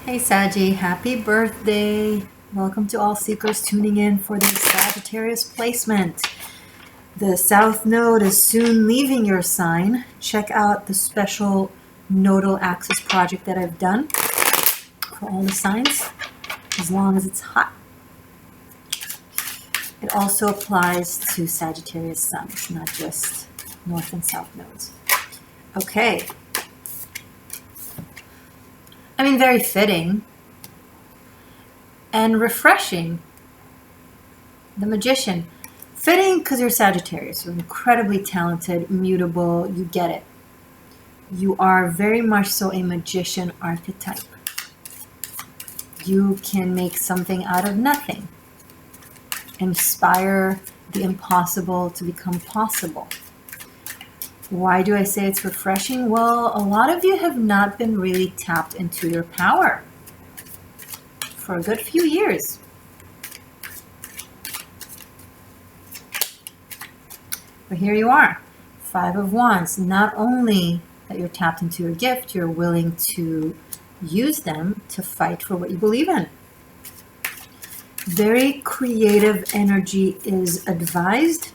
Hey Saggy, happy birthday. Welcome to all seekers tuning in for the Sagittarius placement. The South Node is soon leaving your sign. Check out the special nodal axis project that I've done for all the signs, as long as it's hot. It also applies to Sagittarius Sun, not just North and South nodes. Okay. Very fitting and refreshing. The Magician. Fitting because you're Sagittarius. You're incredibly talented, immutable. You get it. You are very much so a magician archetype. You can make something out of nothing. Inspire the impossible to become possible. Why do I say it's refreshing? Well, a lot of you have not been really tapped into your power for a good few years. But here you are, 5 of Wands. Not only that you're tapped into your gift, you're willing to use them to fight for what you believe in. Very creative energy is advised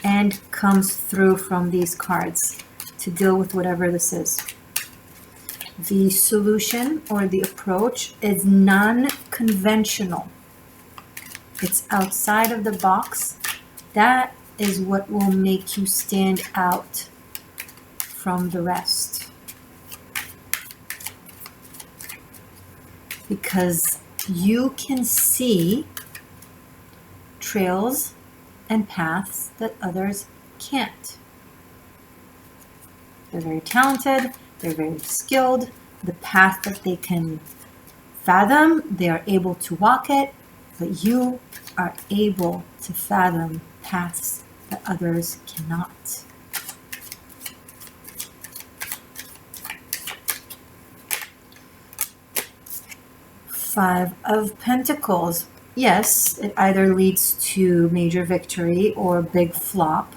and comes through from these cards to deal with whatever this is. The solution or the approach is non-conventional. It's outside of the box. That is what will make you stand out from the rest. Because you can see trails and paths that others can't. They're very talented, they're very skilled. The path that they can fathom, they are able to walk it, but you are able to fathom paths that others cannot. Five of Pentacles. Yes, it either leads to major victory or big flop.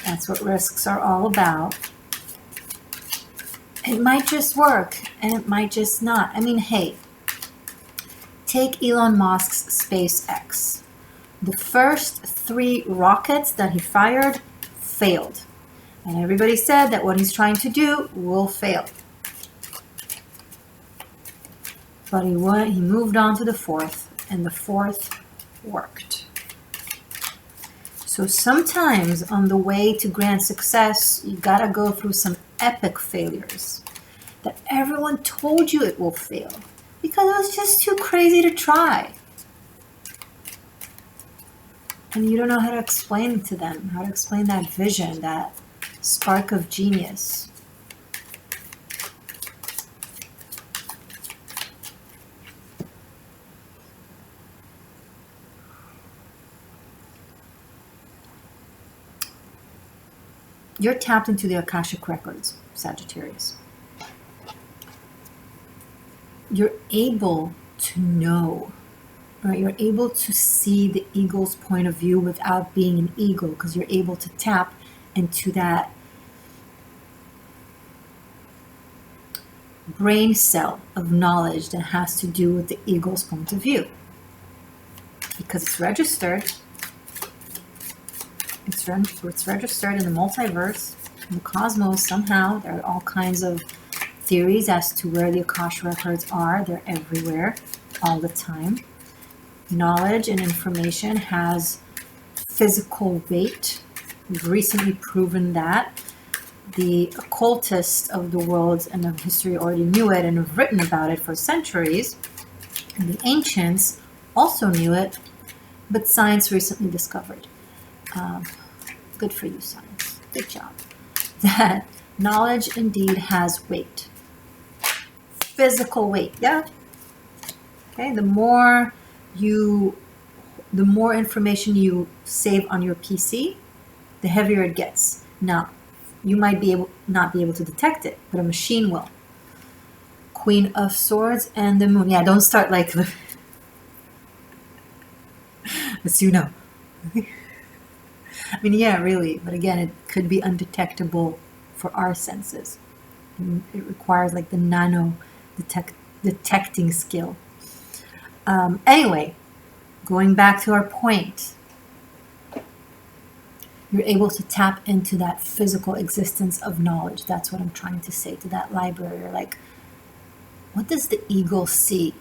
That's what risks are all about. It might just work and it might just not. Hey, take Elon Musk's SpaceX. The first 3 rockets that he fired failed. And everybody said that what he's trying to do will fail. But he moved on to the 4th, and the 4th worked. So sometimes on the way to grand success, you gotta go through some epic failures that everyone told you it will fail because it was just too crazy to try. And you don't know how to explain it to them, how to explain that vision, that spark of genius. You're tapped into the Akashic Records, Sagittarius. You're able to know, right? You're able to see the eagle's point of view without being an eagle, because you're able to tap into that brain cell of knowledge that has to do with the eagle's point of view. Because it's registered. It's registered in the multiverse, in the cosmos somehow. There are all kinds of theories as to where the Akashic Records are. They're everywhere, all the time. Knowledge and information has physical weight. We've recently proven that. The occultists of the world and of history already knew it and have written about it for centuries. And the ancients also knew it, but science recently discovered. Good for you, science. Good job. That knowledge indeed has weight. Physical weight, yeah? Okay, the more information you save on your PC, the heavier it gets. Now, you might not be able to detect it, but a machine will. Queen of Swords and the Moon. Yeah, don't start like as you know. Yeah, really. But again, it could be undetectable for our senses. And it requires like the nano detecting skill. Anyway, going back to our point, you're able to tap into that physical existence of knowledge. That's what I'm trying to say to that library. You're like, what does the eagle see?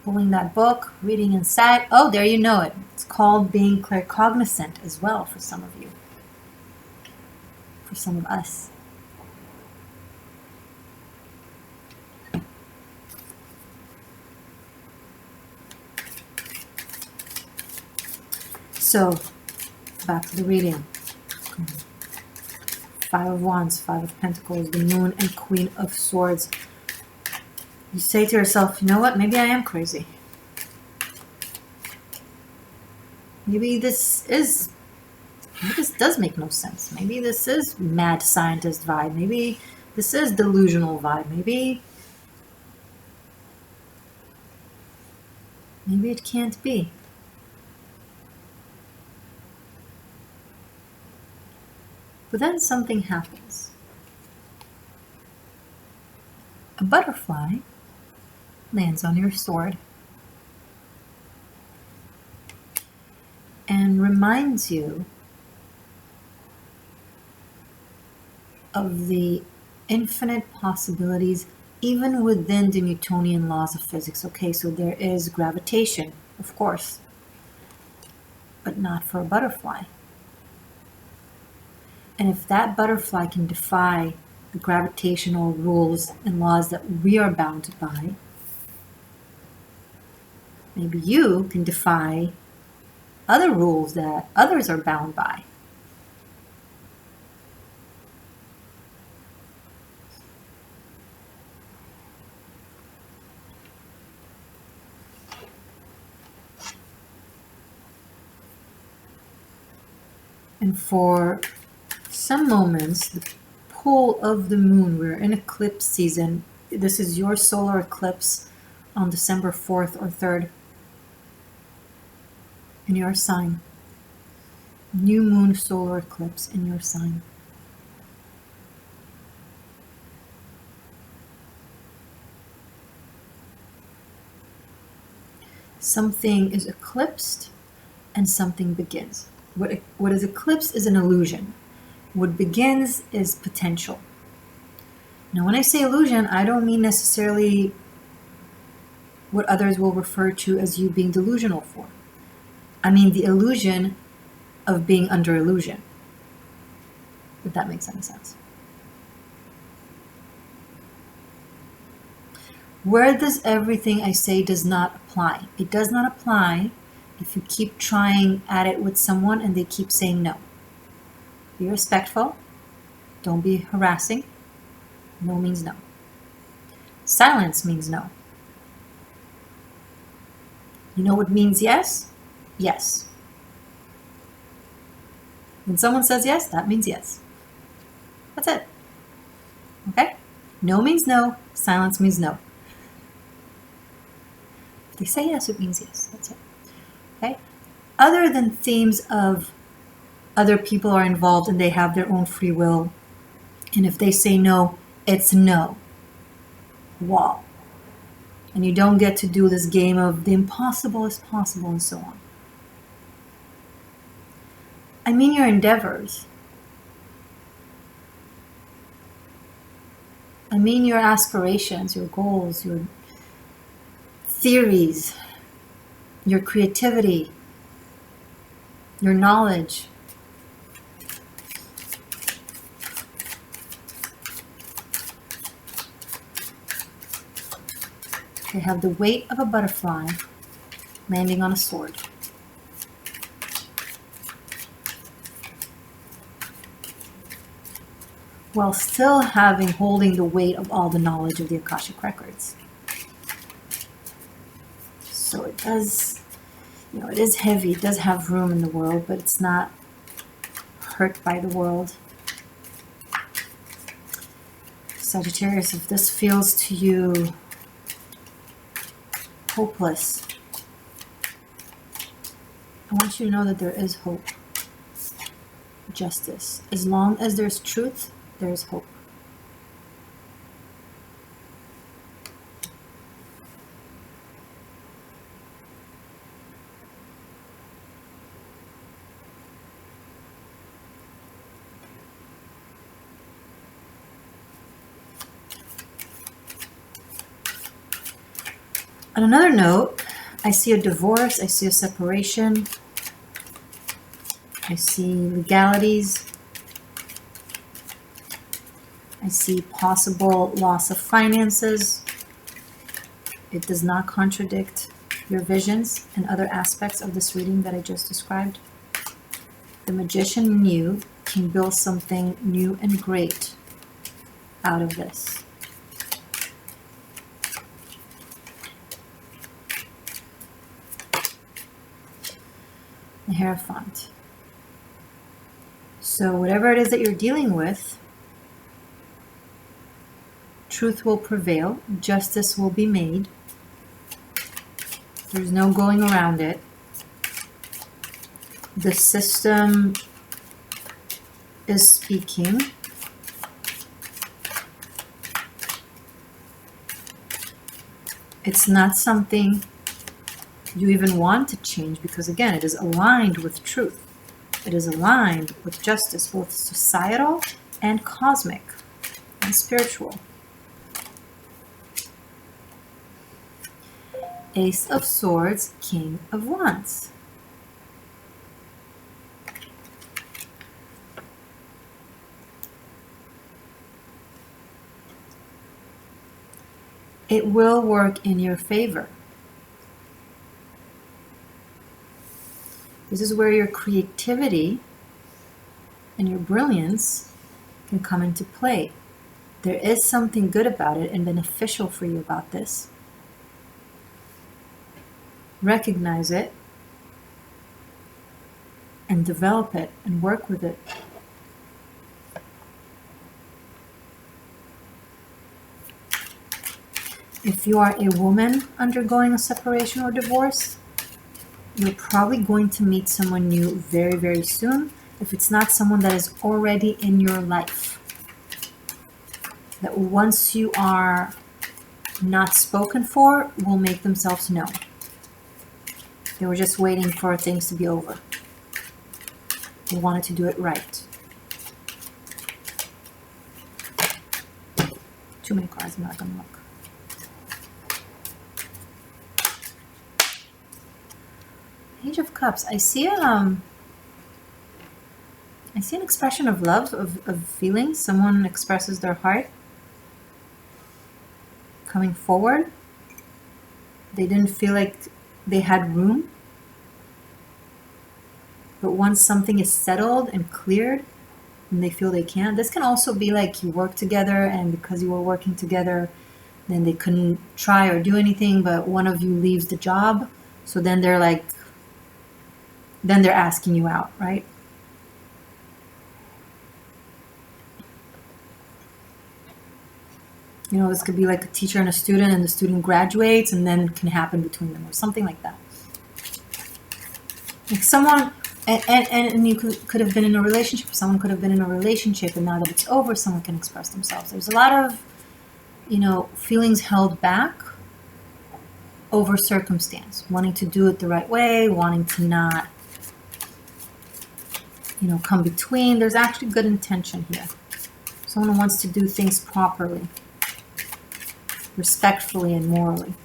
Pulling that book, reading inside. Oh, there you know it. It's called being claircognizant as well for some of you. For some of us. So, back to the reading. Five of Wands, Five of Pentacles, the Moon, and Queen of Swords. You say to yourself, you know what? Maybe I am crazy. Maybe this does make no sense. Maybe this is mad scientist vibe. Maybe this is delusional vibe. Maybe it can't be. But then something happens. A butterfly lands on your sword and reminds you of the infinite possibilities even within the Newtonian laws of physics. Okay, so there is gravitation, of course, but not for a butterfly. And if that butterfly can defy the gravitational rules and laws that we are bound by, maybe you can defy other rules that others are bound by. And for some moments, the pull of the moon, we're in eclipse season. This is your solar eclipse on December 4th or 3rd in your sign. New moon solar eclipse in your sign. Something is eclipsed and something begins. What is eclipsed is an illusion. What begins is potential. Now, when I say illusion, I don't mean necessarily what others will refer to as you being delusional for. I mean the illusion of being under illusion, if that makes any sense. Where does everything I say does not apply? It does not apply if you keep trying at it with someone and they keep saying no. Be respectful. Don't be harassing. No means no. Silence means no. You know what means yes? Yes. When someone says yes, that means yes. That's it. Okay? No means no. Silence means no. If they say yes, it means yes. That's it. Okay? Other than themes of other people are involved and they have their own free will, and if they say no, it's no. Wall. And you don't get to do this game of the impossible is possible and so on. I mean your endeavors. I mean your aspirations, your goals, your theories, your creativity, your knowledge. They have the weight of a butterfly landing on a sword. While still holding the weight of all the knowledge of the Akashic records. So it does, it is heavy, it does have room in the world, but it's not hurt by the world. Sagittarius, if this feels to you hopeless, I want you to know that there is hope. Justice. As long as there's truth, there's hope. On another note, I see a divorce, I see a separation, I see legalities, I see possible loss of finances. It does not contradict your visions and other aspects of this reading that I just described. The magician in you can build something new and great out of this. The Hierophant. So whatever it is that you're dealing with, truth will prevail, justice will be made. There's no going around it. The system is speaking. It's not something you even want to change because, again, it is aligned with truth. It is aligned with justice, both societal and cosmic and spiritual. Ace of Swords, King of Wands. It will work in your favor. This is where your creativity and your brilliance can come into play. There is something good about it and beneficial for you about this. Recognize it and develop it and work with it. If you are a woman undergoing a separation or divorce, you're probably going to meet someone new very, very soon. If it's not someone that is already in your life, that once you are not spoken for, will make themselves known. They were just waiting for things to be over. They wanted to do it right. Too many cards, I'm not going to look. Page of Cups. I see an expression of love, of feeling. Someone expresses their heart coming forward. They didn't feel like they had room. But once something is settled and cleared, and they feel they can. This can also be like you work together, and because you were working together, then they couldn't try or do anything, but one of you leaves the job. So then they're like, then they're asking you out, right? You know, this could be like a teacher and a student, and the student graduates, and then it can happen between them, or something like that. Like someone, and you could have been in a relationship. Someone could have been in a relationship, and now that it's over, someone can express themselves. There's a lot of, feelings held back over circumstance, wanting to do it the right way, wanting to not, come between. There's actually good intention here. Someone wants to do things properly, respectfully and morally.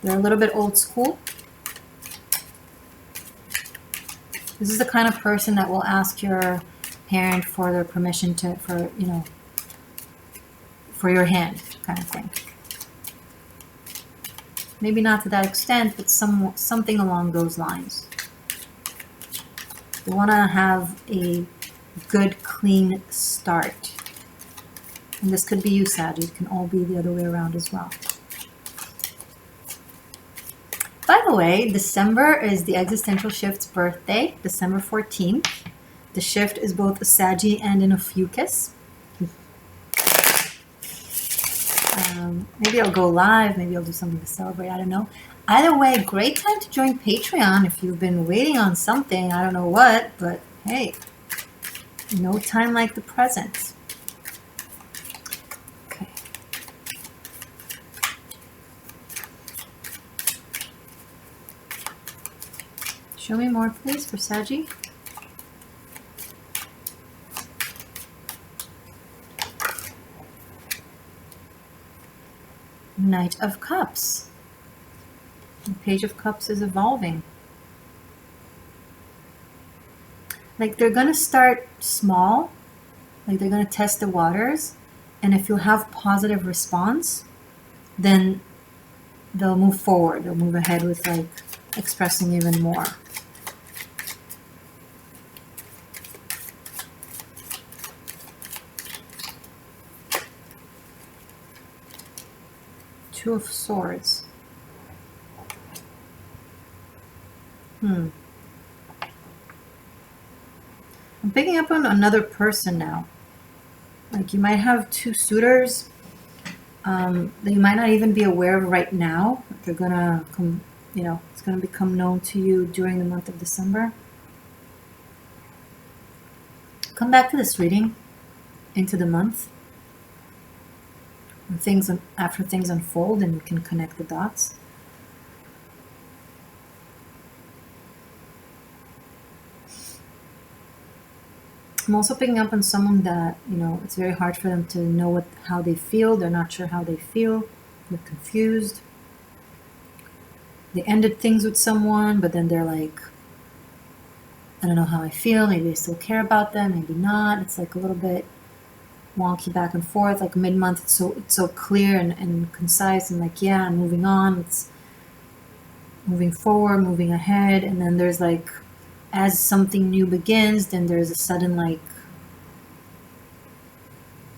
They're a little bit old school. This is the kind of person that will ask your parent for their permission for your hand, kind of thing. Maybe not to that extent, but something along those lines. You want to have a good, clean start. And this could be you, Sag. It can all be the other way around as well. By the way, December is the Existential Shift's birthday, December 14th. The shift is both a Saggy and an Ophiuchus. Maybe I'll go live. Maybe I'll do something to celebrate. I don't know. Either way, great time to join Patreon if you've been waiting on something. I don't know what, but hey, no time like the present. Okay. Show me more, please, for Saggy. Knight of Cups. The Page of Cups is evolving. Like they're going to start small, like they're going to test the waters. And if you have positive response, then they'll move forward. They'll move ahead with like expressing even more. Two of Swords. I'm picking up on another person now. Like you might have two suitors that you might not even be aware of right now. They're gonna come, you know, it's gonna become known to you during the month of December. Come back to this reading into the month. When after things unfold and you can connect the dots. I'm also picking up on someone that, you know, it's very hard for them to know how they feel. They're not sure how they feel. They're confused. They ended things with someone, but then they're like, I don't know how I feel. Maybe I still care about them, maybe not. It's like a little bit wonky back and forth. Like mid-month, it's so clear and concise and like, yeah, I'm moving on. It's moving forward, moving ahead. And then there's like, as something new begins, then there's a sudden like,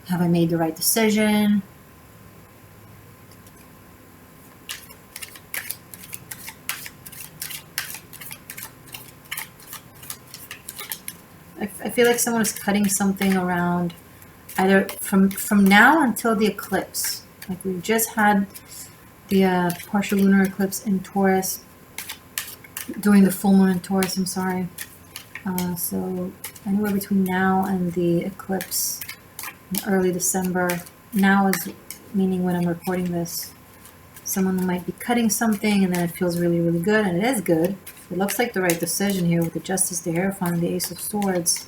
have I made the right decision? I feel like someone is cutting something around either from now until the eclipse. Like we just had the partial lunar eclipse in Taurus, during the full moon in Taurus, I'm sorry. So anywhere between now and the eclipse in early December. Now is meaning when I'm recording this. Someone might be cutting something and then it feels really, really good, and it is good. It looks like the right decision here with the Justice, the Hierophant, and the Ace of Swords.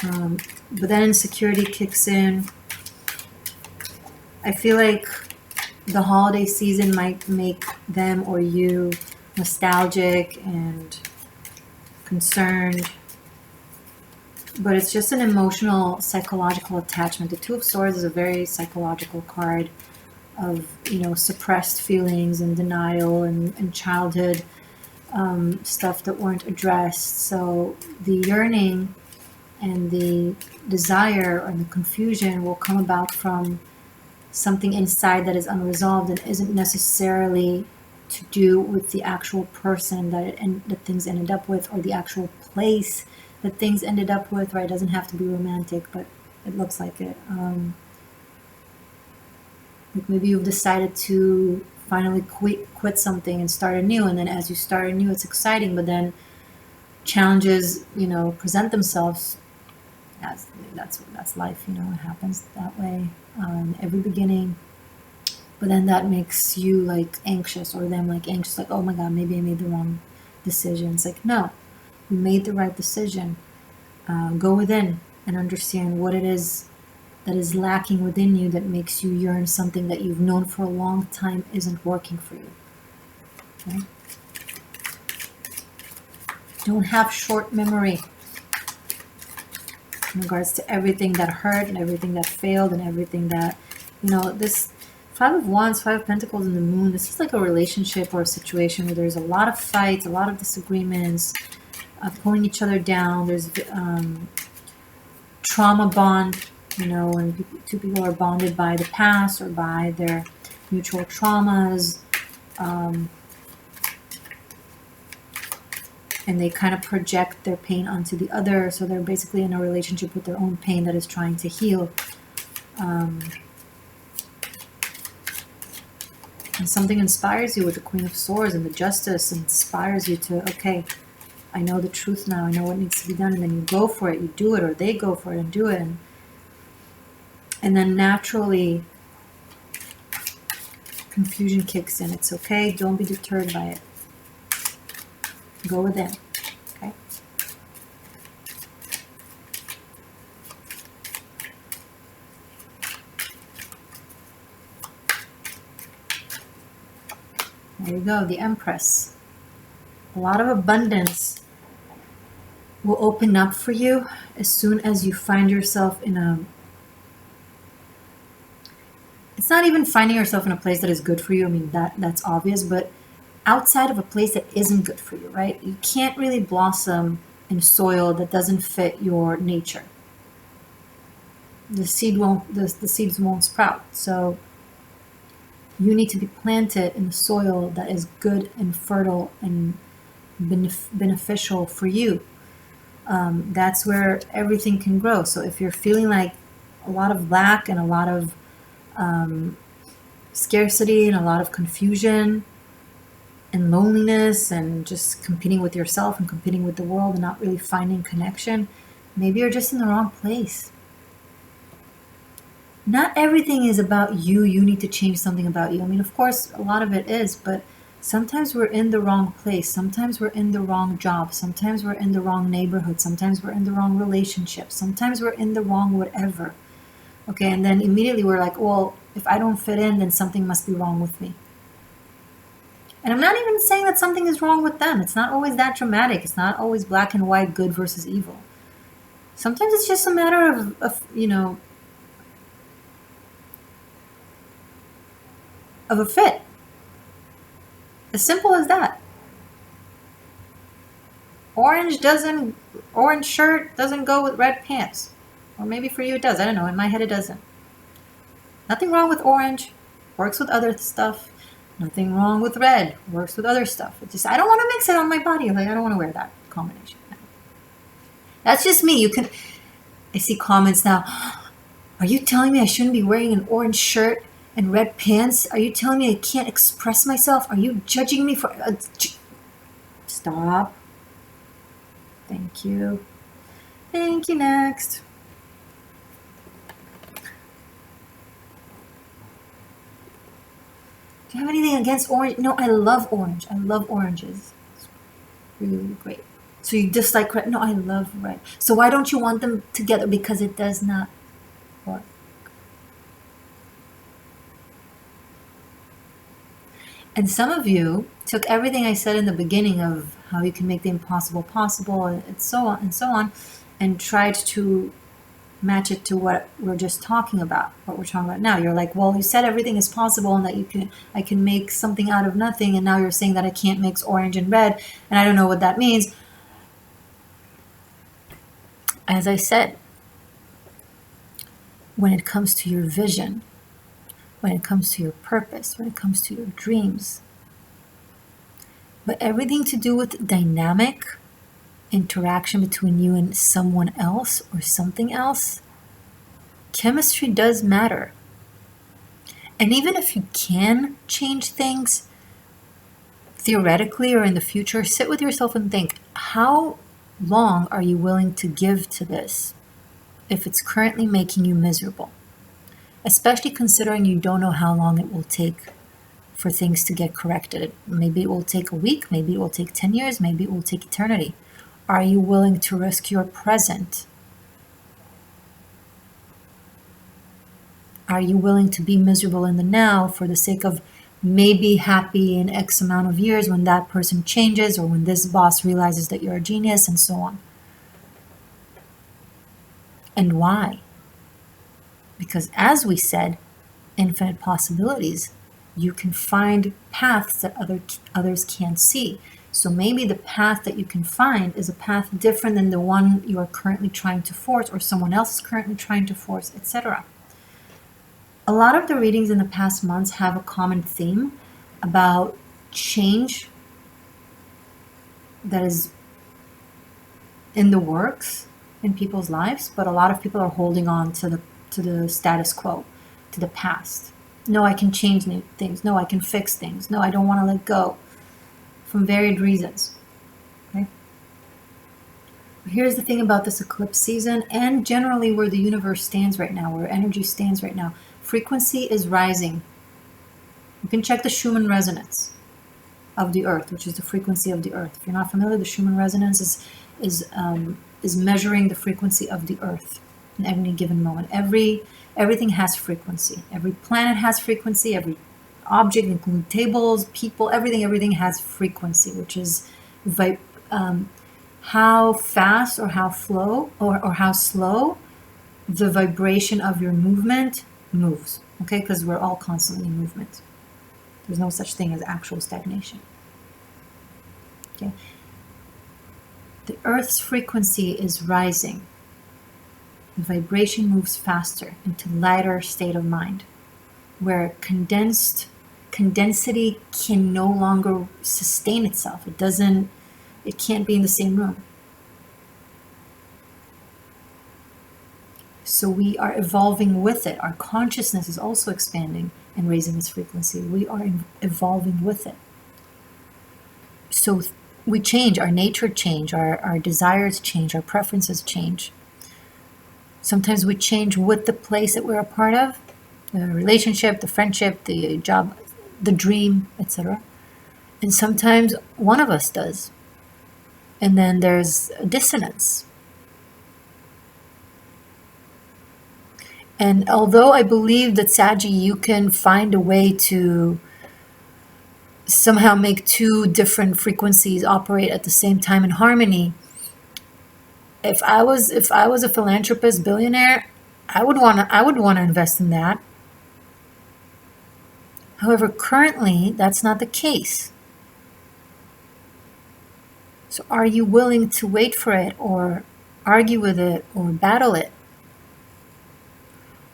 But then insecurity kicks in. I feel like the holiday season might make them or you nostalgic and concerned. But it's just an emotional, psychological attachment. The Two of Swords is a very psychological card of, you know, suppressed feelings and denial and childhood stuff that weren't addressed. So the yearning and the desire or the confusion will come about from something inside that is unresolved and isn't necessarily to do with the actual person that things ended up with, or the actual place that things ended up with, right? It doesn't have to be romantic, but it looks like it. Like maybe you've decided to finally quit something and start anew, and then as you start anew, it's exciting, but then challenges, you know, present themselves. As that's life, you know, it happens that way every beginning. But then that makes you like anxious, or them like anxious, like, oh my God, maybe I made the wrong decision. It's like, no, you made the right decision. Go within and understand what it is that is lacking within you that makes you yearn something that you've known for a long time isn't working for you. Okay? Don't have short memory in regards to everything that hurt and everything that failed and everything that, you know, this Five of Wands, Five of Pentacles, and the Moon, this is like a relationship or a situation where there's a lot of fights, a lot of disagreements, pulling each other down. There's trauma bond, you know, when two people are bonded by the past or by their mutual traumas. And they kind of project their pain onto the other. So they're basically in a relationship with their own pain that is trying to heal. And something inspires you with the Queen of Swords and the Justice, inspires you to, okay, I know the truth now. I know what needs to be done. And then you go for it. You do it, or they go for it and do it. And then naturally, confusion kicks in. It's okay. Don't be deterred by it. Go within. Okay? There you go, the Empress. A lot of abundance will open up for you as soon as you find yourself in a... It's not even finding yourself in a place that is good for you. I mean, that's obvious, but outside of a place that isn't good for you, right? You can't really blossom in soil that doesn't fit your nature. The seeds won't sprout. So you need to be planted in the soil that is good and fertile and beneficial for you. That's where everything can grow. So if you're feeling like a lot of lack and a lot of scarcity and a lot of confusion and loneliness and just competing with yourself and competing with the world and not really finding connection, maybe you're just in the wrong place. Not everything is about you. You need to change something about you. I mean, of course, a lot of it is, but sometimes we're in the wrong place. Sometimes we're in the wrong job. Sometimes we're in the wrong neighborhood. Sometimes we're in the wrong relationship. Sometimes we're in the wrong whatever. Okay, and then immediately we're like, well, if I don't fit in, then something must be wrong with me. And I'm not even saying that something is wrong with them. It's not always that dramatic. It's not always black and white, good versus evil. Sometimes it's just a matter of a fit. As simple as that. Orange shirt doesn't go with red pants. Or maybe for you it does. I don't know. In my head it doesn't. Nothing wrong with orange. Works with other stuff. Nothing wrong with red. Works with other stuff. It's just I don't want to mix it on my body. Like I don't want to wear that combination. That's just me. I see comments now. Are you telling me I shouldn't be wearing an orange shirt and red pants? Are you telling me I can't express myself? Are you judging me for... Stop. Thank you. Thank you. Next. Do you have anything against orange? No, I love orange. I love oranges. It's really, really great. So you dislike red? No, I love red. So why don't you want them together? Because it does not work. And some of you took everything I said in the beginning of how you can make the impossible possible and so on, and tried to match it to what we're just talking about, what we're talking about now. You're like, well, you said everything is possible and that I can make something out of nothing, and now you're saying that I can't mix orange and red, and I don't know what that means. As I said, when it comes to your vision, when it comes to your purpose, when it comes to your dreams, but everything to do with dynamic interaction between you and someone else or something else, chemistry does matter. And even if you can change things theoretically or in the future, sit with yourself and think, how long are you willing to give to this if it's currently making you miserable? Especially considering you don't know how long it will take for things to get corrected. Maybe it will take a week, maybe it will take 10 years, maybe it will take eternity. Are you willing to risk your present? Are you willing to be miserable in the now for the sake of maybe happy in X amount of years when that person changes or when this boss realizes that you're a genius and so on? And why? Because as we said, infinite possibilities. You can find paths that others can't see. So maybe the path that you can find is a path different than the one you are currently trying to force or someone else is currently trying to force, etc. A lot of the readings in the past months have a common theme about change that is in the works in people's lives, but a lot of people are holding on to the status quo, to the past. No, I can change things. No, I can fix things. No, I don't want to let go. From varied reasons. Okay? But here's the thing about this eclipse season and generally where the universe stands right now, where energy stands right now. Frequency is rising. You can check the Schumann resonance of the Earth, which is the frequency of the Earth. If you're not familiar, the Schumann resonance is measuring the frequency of the Earth in every given moment. Everything has frequency. Every planet has frequency. object, including tables, people, everything has frequency, which is how fast or how how slow the vibration of your movement moves. Okay, because we're all constantly in movement. There's no such thing as actual stagnation. Okay. The Earth's frequency is rising. The vibration moves faster into lighter state of mind, where condensity can no longer sustain itself. It can't be in the same room. So we are evolving with it. Our consciousness is also expanding and raising its frequency. We are evolving with it. So we change, our nature change, our desires change, our preferences change. Sometimes we change with the place that we're a part of, the relationship, the friendship, the job, the dream, etc. And sometimes one of us does. And then there's a dissonance. And although I believe that, Saggy, you can find a way to somehow make two different frequencies operate at the same time in harmony, if I was a philanthropist billionaire, I would want to invest in that. However, currently that's not the case. So are you willing to wait for it, or argue with it, or battle it?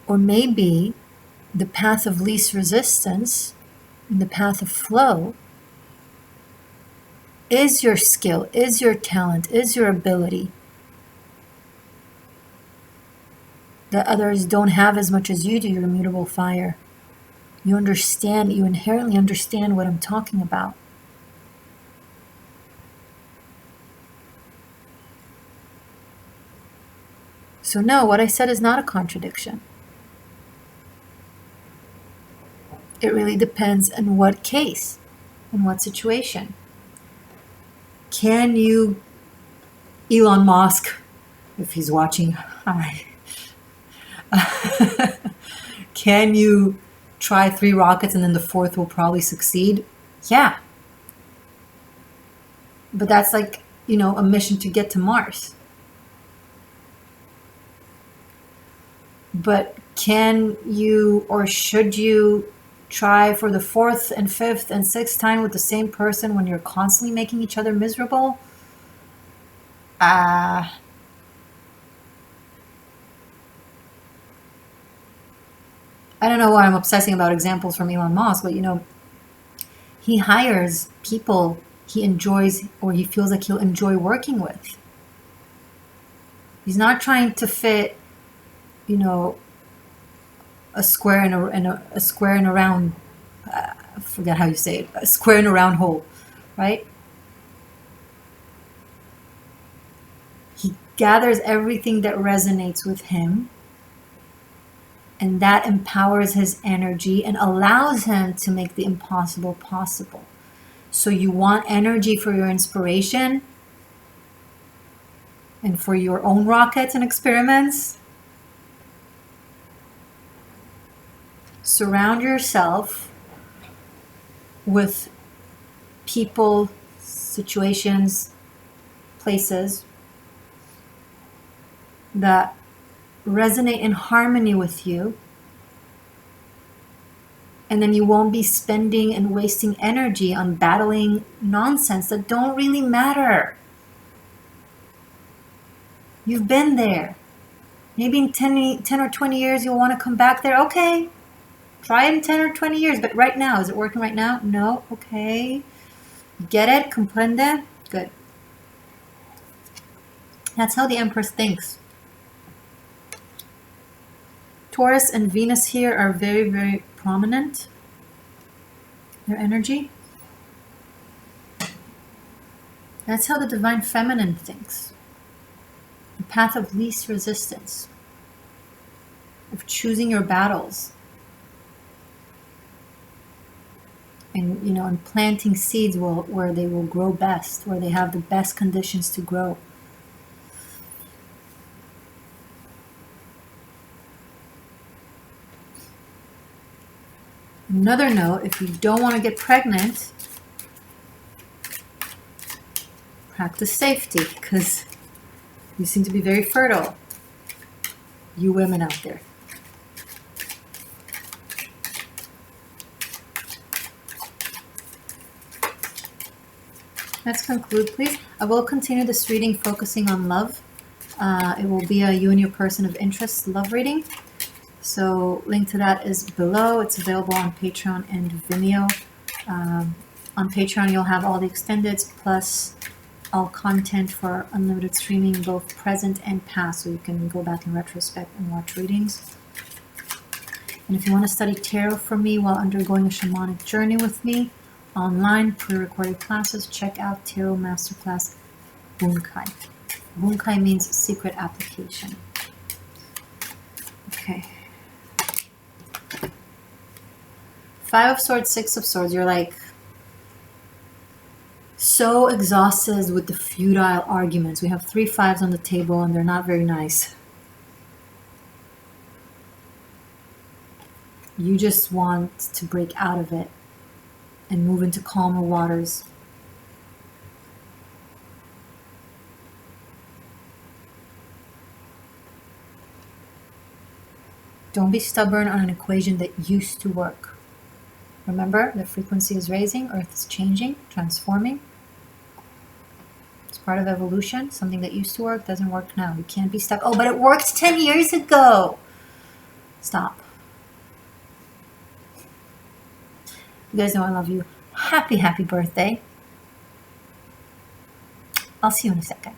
Or maybe the path of least resistance and the path of flow is your skill, is your talent, is your ability that others don't have as much as you do. You're immutable fire. You inherently understand what I'm talking about. So no, what I said is not a contradiction. It really depends on what case, in what situation. Can you, Elon Musk, if he's watching, hi. Can you try 3 rockets and then the 4th will probably succeed? Yeah. But that's like, a mission to get to Mars. But can you, or should you, try for the 4th and 5th and 6th time with the same person when you're constantly making each other miserable? I don't know why I'm obsessing about examples from Elon Musk, but he hires people he enjoys, or he feels like he'll enjoy working with. He's not trying to fit, a square in a square in a round. I forget how you say it. A square in a round hole, right? He gathers everything that resonates with him, and that empowers his energy and allows him to make the impossible possible. So you want energy for your inspiration and for your own rockets and experiments? Surround yourself with people, situations, places that resonate in harmony with you, and then you won't be spending and wasting energy on battling nonsense that don't really matter. You've been there. Maybe in 10 or 20 years you'll want to come back there. Okay, try it in 10 or 20 years, but right now, is it working right now? No. Okay, get it? Comprende? Good. That's how the Empress thinks. Taurus and Venus here are very, very prominent. Their energy. That's how the Divine Feminine thinks. The path of least resistance. Of choosing your battles. And, and planting seeds where they will grow best, where they have the best conditions to grow. Another note, if you don't want to get pregnant, practice safety, because you seem to be very fertile, you women out there. Let's conclude, please. I will continue this reading focusing on love. It will be a you and your person of interest love reading. So link to that is below. It's available on Patreon and Vimeo. On Patreon, you'll have all the extendeds plus all content for unlimited streaming, both present and past, so you can go back in retrospect and watch readings. And if you want to study tarot from me while undergoing a shamanic journey with me, online pre-recorded classes, check out Tarot Masterclass Bunkai. Bunkai means secret application. Okay. 5 of Swords, 6 of Swords. You're like so exhausted with the futile arguments. We have 3 5s on the table and they're not very nice. You just want to break out of it and move into calmer waters. Don't be stubborn on an equation that used to work. Remember, the frequency is raising, Earth is changing, transforming. It's part of evolution. Something that used to work doesn't work now. You can't be stuck. Oh, but it worked 10 years ago. Stop. You guys know I love you. Happy, happy birthday. I'll see you in a second.